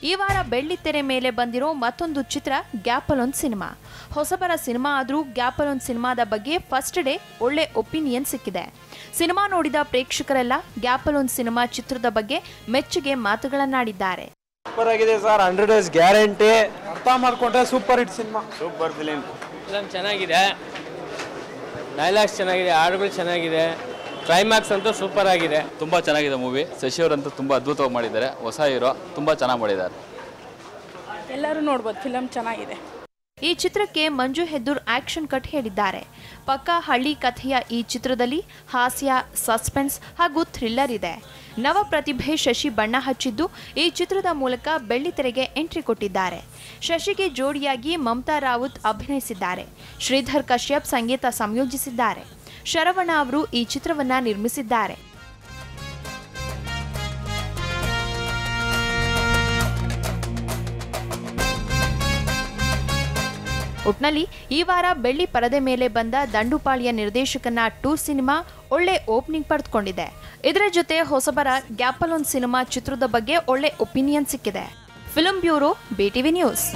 ಈ ವಾರ ಬೆಳ್ಳಿತೆರೆ ಮೇಲೆ ಬಂದಿರೋ ಮತ್ತೊಂದು ಚಿತ್ರ ಗ್ಯಾಪಲೊಂದು ಸಿನಿಮಾ. ಹೊಸಬರ ಸಿನಿಮಾ ಆದ್ರೂ ಗ್ಯಾಪಲೊಂದು ಸಿನಿಮಾದ ಬಗ್ಗೆ ಫಸ್ಟ್ ಡೇ ಒಳ್ಳೆ ಒಪಿನಿಯನ್ ಸಿಕ್ಕಿದೆ. ಸಿನಿಮಾ ನೋಡಿದ ಪ್ರೇಕ್ಷಕರೆಲ್ಲ ಗ್ಯಾಪಲೊಂದು ಸಿನಿಮಾ ಚಿತ್ರದ ಬಗ್ಗೆ ಮೆಚ್ಚುಗೆ ಮಾತುಗಳನ್ನಾಡಿದ್ದಾರೆ. ಸೂಪರ್ ಆಗಿದೆ ಸರ್, 100 ಡೇಸ್ ಗ್ಯಾರಂಟಿ. ಅರ್ಥ ಮಾಡ್ಕೊಂಡ್ರೆ super hit cinema. Super film ಚೆನ್ನಾಗಿದೆ, ಡೈಲಾಗ್ಸ್ ಚೆನ್ನಾಗಿದೆ, ಹಾಡುಗಳು ಚೆನ್ನಾಗಿದೆ, ಕ್ಲೈಮ್ಯಾಕ್ಸ್ ಅಂತೂ ಸೂಪರ್ ಆಗಿದೆ. ತುಂಬ ಚೆನ್ನಾಗಿದೆ ಮೂವಿ. ಶಶಿ ಅವರಂತೂ ತುಂಬ ಅದ್ಭುತವಾಗಿ ಮಾಡಿದ್ದಾರೆ. ಹೊಸ ಹೀರೋ, ತುಂಬ ಚೆನ್ನಾಗಿ ಮಾಡಿದ್ದಾರೆ. ಎಲ್ಲರೂ ನೋಡ್ಬೋದು, ಫಿಲಂ ಚೆನ್ನಾಗಿದೆ. ಈ ಚಿತ್ರಕ್ಕೆ ಮಂಜು ಹೆದ್ದೂರ್ ಆಕ್ಷನ್ ಕಟ್ ಹೇಳಿದ್ದಾರೆ. ಪಕ್ಕಾ ಹಳ್ಳಿ ಕಥೆಯ ಈ ಚಿತ್ರದಲ್ಲಿ ಹಾಸ್ಯ, ಸಸ್ಪೆನ್ಸ್ ಹಾಗೂ ಥ್ರಿಲ್ಲರ್ ಇದೆ. ನವ ಪ್ರತಿಭೆ ಶಶಿ ಬಣ್ಣ ಹಚ್ಚಿದ್ದು ಈ ಚಿತ್ರದ ಮೂಲಕ ಬೆಳ್ಳಿತೆರೆಗೆ ಎಂಟ್ರಿ ಕೊಟ್ಟಿದ್ದಾರೆ. ಶಶಿಗೆ ಜೋಡಿಯಾಗಿ ಮಮತಾ ರಾವುತ್ ಅಭಿನಯಿಸಿದ್ದಾರೆ. ಶ್ರೀಧರ್ ಕಶ್ಯಪ್ ಸಂಗೀತ ಸಂಯೋಜಿಸಿದ್ದಾರೆ. ಶರವಣ ಅವರು ಈ ಚಿತ್ರವನ್ನ ನಿರ್ಮಿಸಿದ್ದಾರೆ. ಒಟ್ನಲ್ಲಿ ಈ ವಾರ ಬೆಳ್ಳಿ ಪರದೆ ಮೇಲೆ ಬಂದ ದಂಡುಪಾಳ್ಯ ನಿರ್ದೇಶಕನ 2 ಸಿನಿಮಾ ಒಳ್ಳೆ ಓಪನಿಂಗ್ ಪಡೆದುಕೊಂಡಿದೆ. ಇದರ ಜೊತೆ ಹೊಸಬರ ಗ್ಯಾಪಲೊಂದು ಸಿನಿಮಾ ಚಿತ್ರದ ಬಗ್ಗೆ ಒಳ್ಳೆ ಒಪಿನಿಯನ್ ಸಿಕ್ಕಿದೆ. Film bureau, BTV news.